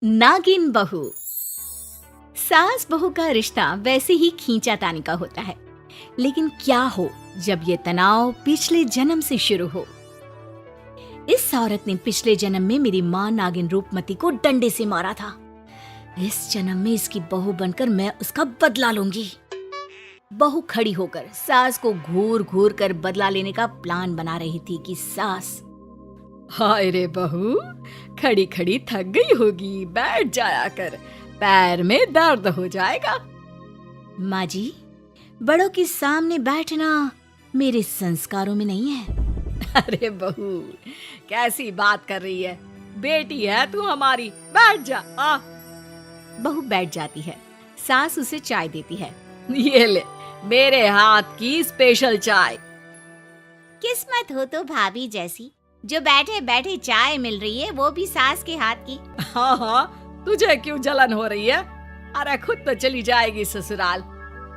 नागिन बहू। सास बहू का रिश्ता वैसे ही खींचातानी का होता है, लेकिन क्या हो जब ये तनाव पिछले जन्म से शुरू हो। इस औरत ने पिछले जन्म में मेरी माँ नागिन रूपमती को डंडे से मारा था। इस जन्म में इसकी बहू बनकर मैं उसका बदला लूंगी। बहू खड़ी होकर सास को घूर घूर कर बदला लेने का प्लान बना रही थी कि सास, हाय रे बहू, खड़ी खड़ी थक गई होगी, बैठ जाया कर, पैर में दर्द हो जाएगा। माँ जी, बड़ों के सामने बैठना मेरे संस्कारों में नहीं है। अरे बहू, कैसी बात कर रही है, बेटी है तू हमारी, बैठ जा। बहू बैठ जाती है। सास उसे चाय देती है। ये ले, मेरे हाथ की स्पेशल चाय। किस्मत हो तो भाभी जैसी, जो बैठे बैठे चाय मिल रही है, वो भी सास के हाथ की। हाँ हाँ, तुझे क्यों जलन हो रही है? अरे खुद तो चली जाएगी ससुराल।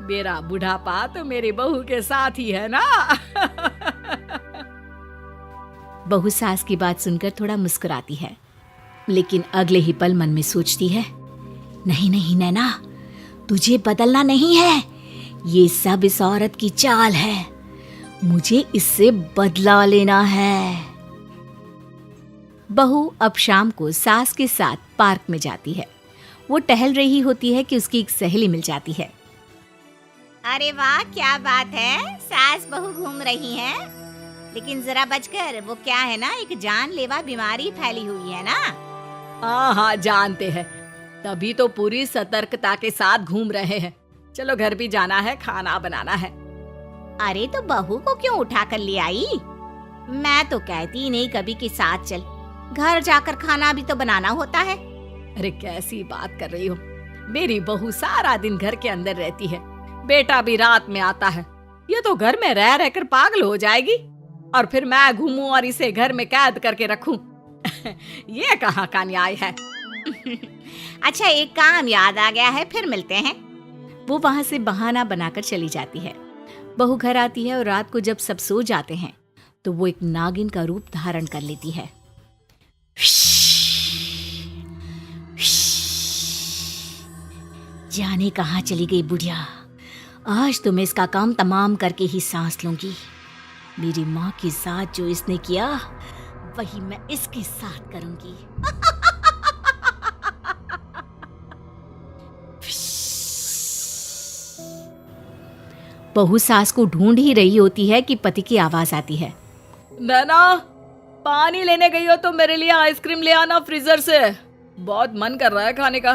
मेरा बुढ़ापा तो मेरी बहू के साथ ही है ना। बहू सास की बात सुनकर थोड़ा मुस्कुराती है, लेकिन अगले ही पल मन में सोचती है, नहीं नहीं नैना, तुझे बदलना नहीं है, ये सब इस औरत की चाल है, मुझे इससे बदला लेना है। बहू अब शाम को सास के साथ पार्क में जाती है। वो टहल रही होती है कि उसकी एक सहेली मिल जाती है। अरे वाह, क्या बात है, सास बहू घूम रही हैं। लेकिन जरा बचकर, वो क्या है ना, एक जानलेवा बीमारी फैली हुई है ना। हाँ हाँ, जानते हैं, तभी तो पूरी सतर्कता के साथ घूम रहे हैं। चलो घर भी जाना है, खाना बनाना है। अरे तो बहू को क्यों उठा कर ले आई? मैं तो कहती नहीं कभी कि साथ चल, घर जाकर खाना भी तो बनाना होता है। अरे कैसी बात कर रही हो, मेरी बहू सारा दिन घर के अंदर रहती है, बेटा भी रात में आता है। ये तो घर में रह रहकर पागल हो जाएगी, और फिर मैं घूमूं और इसे घर में कैद करके रखूं। ये कहाँ का न्याय है। अच्छा, एक काम याद आ गया है, फिर मिलते हैं। वो वहाँ से बहाना बनाकर चली जाती है। बहू घर आती है और रात को जब सब सो जाते हैं तो वो एक नागिन का रूप धारण कर लेती है। जाने कहाँ चली गई बुढ़िया, आज तो मैं इसका काम तमाम करके ही सांस लूंगी। मेरी माँ के साथ जो इसने किया, वही मैं इसके साथ करूंगी। बहू सास को ढूंढ ही रही होती है कि पति की आवाज आती है। नैना, पानी लेने गई हो तो मेरे लिए आइसक्रीम ले आना फ्रीजर से, बहुत मन कर रहा है खाने का,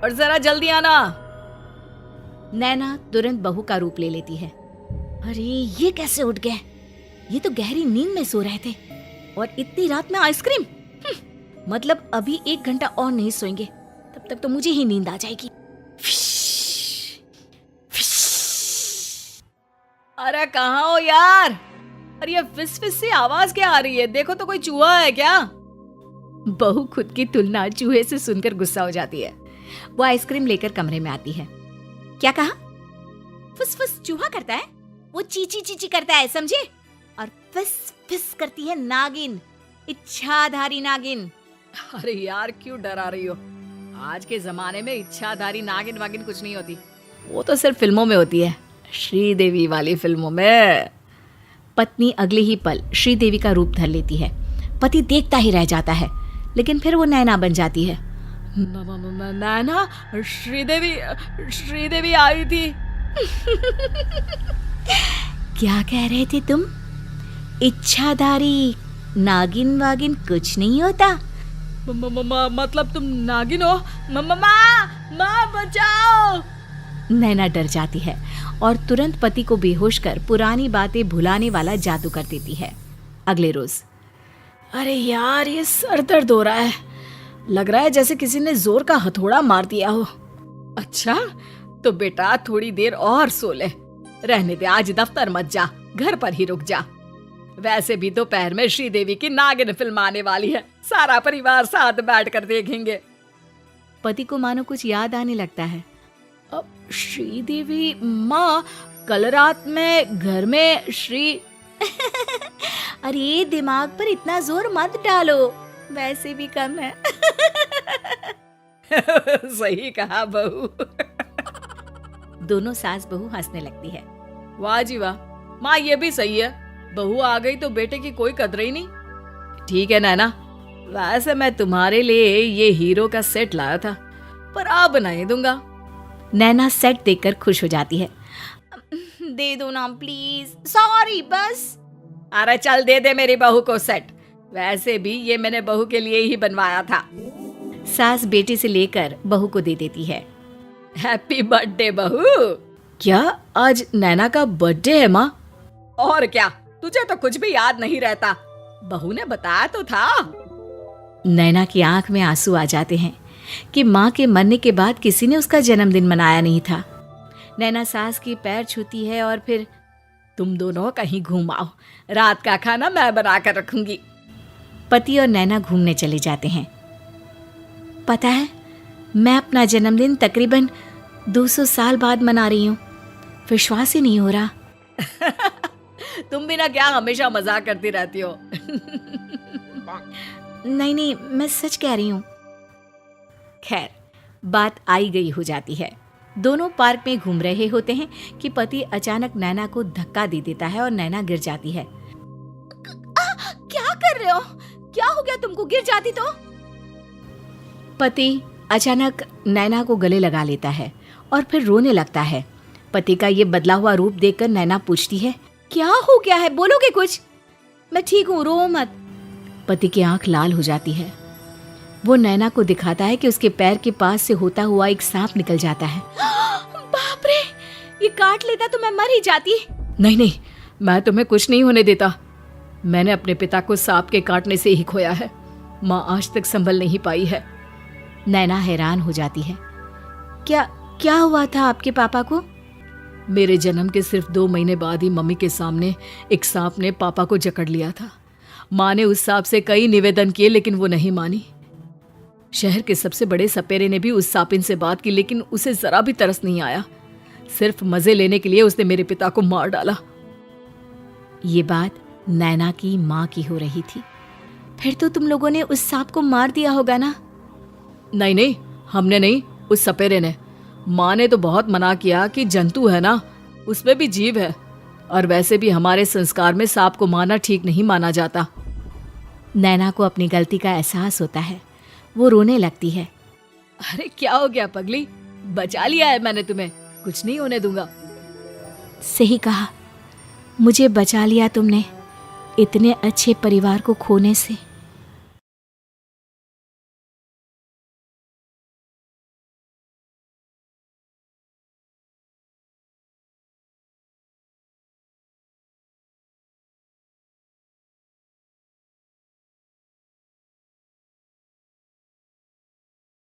और जरा जल्दी आना। नैना तुरंत बहू का रूप ले लेती है। अरे ये कैसे उठ गए, ये तो गहरी नींद में सो रहे थे, और इतनी रात में आइसक्रीम, मतलब अभी 1 घंटा और नहीं सोएंगे, तब तक तो मुझे ही नींद आ जाएगी। अरे कहाँ हो यार, अरे ये फिस फिस सी आवाज क्या आ रही है, देखो तो कोई चूहा है क्या? बहू खुद की तुलना चूहे से सुनकर गुस्सा हो जाती है। वो आइसक्रीम लेकर कमरे में आती है। क्या कहा? फुस फुस चूहा करता है, वो चीची चीची करता है, समझे? और फिस फिस करती है नागिन, इच्छाधारी नागिन। अरे यार क्यों डरा रही हो, आज के जमाने में इच्छाधारी नागिन वागिन कुछ नहीं होती, वो तो सिर्फ फिल्मों में होती है, श्रीदेवी वाली फिल्मों में। पत्नी अगले ही पल श्रीदेवी का रूप धर लेती है। पति देखता ही रह जाता है, लेकिन फिर वो नैना बन जाती है। नैना, श्रीदेवी आई थी। क्या कह रहे थे तुम? इच्छाधारी नागिन वागिन कुछ नहीं होता। मतलब तुम नागिन हो? माँ बचाओ। नैना डर जाती है और तुरंत पति को बेहोश कर पुरानी बातें भुलाने वाला जादू कर देती है। अगले रोज, अरे यार ये सर दर्द हो रहा है, लग रहा है जैसे किसी ने जोर का हथौड़ा मार दिया हो। अच्छा तो बेटा थोड़ी देर और सो ले, रहने दे, आज दफ्तर मत जा, घर पर ही रुक जा। वैसे भी दोपहर में श्रीदेवी की नागिन फिल्म आने वाली है, सारा परिवार साथ बैठकर देखेंगे। पति को मानो कुछ याद आने लगता है। अब श्रीदेवी माँ, कल रात में घर में श्री अरे दिमाग पर इतना जोर मत डालो, वैसे भी कम है। सही कहा बहू। दोनों सास बहू हंसने लगती है। वाह जी वाह, माँ ये भी सही है, बहू आ गई तो बेटे की कोई कदर ही नहीं। ठीक है नैना, वैसे मैं तुम्हारे लिए ये हीरो का सेट लाया था, पर अब नहीं दूंगा। नैना सेट देखकर खुश हो जाती है। दे दो ना प्लीज, सॉरी बस। अरे चल दे दे मेरी बहू को सेट, वैसे भी ये मैंने बहू के लिए ही बनवाया था। सास बेटी से लेकर बहू को दे देती है। हैप्पी बर्थडे बहू। क्या आज नैना का बर्थडे है माँ? और क्या, तुझे तो कुछ भी याद नहीं रहता, बहू ने बताया तो था। नैना की आंख में आंसू आ जाते हैं कि माँ के मरने के बाद किसी ने उसका जन्मदिन मनाया नहीं था। नैना सास की पैर छूती है और फिर तुम दोनों कहीं घूम आओ, रात का खाना मैं बना कर रखूंगी। पति और नैना घूमने चले जाते हैं। पता है, मैं अपना जन्मदिन तकरीबन 200 साल बाद मना रही हूँ, विश्वास ही नहीं हो रहा। तुम भी ना क्या हमेशा मजाक करती रहती हो। नहीं, मैं सच कह रही हूँ। खैर, बात आई गई हो जाती है। दोनों पार्क में घूम रहे होते हैं कि पति अचानक नैना को धक्का दे देता है और नैना गिर जाती है। क्या कर रहे हो? क्या हो गया तुमको, गिर जाती तो? पति अचानक नैना को गले लगा लेता है और फिर रोने लगता है। पति का ये बदला हुआ रूप देखकर नैना पूछती है, क्या हो गया है, बोलोगे कुछ? मैं ठीक हूँ, रो मत। पति की आंख लाल हो जाती है। वो नैना को दिखाता है कि उसके पैर के पास से होता हुआ एक सांप निकल जाता है। बाप रे, ये काट लेता तो मैं मर ही जाती। नहीं, मैं तुम्हें कुछ नहीं होने देता। मैंने अपने पिता को सांप के काटने से ही खोया है, माँ आज तक संभल नहीं पाई है। नैना हैरान हो जाती है। क्या हुआ था आपके पापा को? मेरे जन्म के सिर्फ 2 महीने बाद ही मम्मी के सामने एक सांप ने पापा को जकड़ लिया था। माँ ने उस सांप से कई निवेदन किए लेकिन वो नहीं मानी। शहर के सबसे बड़े सपेरे ने भी उस सांपिन से बात की लेकिन उसे जरा भी तरस नहीं आया। सिर्फ मजे लेने के लिए उसने मेरे पिता को मार डाला। ये बात नैना की माँ की हो रही थी। फिर तो तुम लोगों ने उस सांप को मार दिया होगा ना? नहीं, हमने नहीं, उस सपेरे ने। माँ ने तो बहुत मना किया कि जंतु है ना, उसमें भी जीव है, और वैसे भी हमारे संस्कार में सांप को मारना ठीक नहीं माना जाता। नैना को अपनी गलती का एहसास होता है। वो रोने लगती है। अरे क्या हो गया पगली, बचा लिया है मैंने तुम्हें, कुछ नहीं होने दूंगा। सही कहा, मुझे बचा लिया तुमने इतने अच्छे परिवार को खोने से।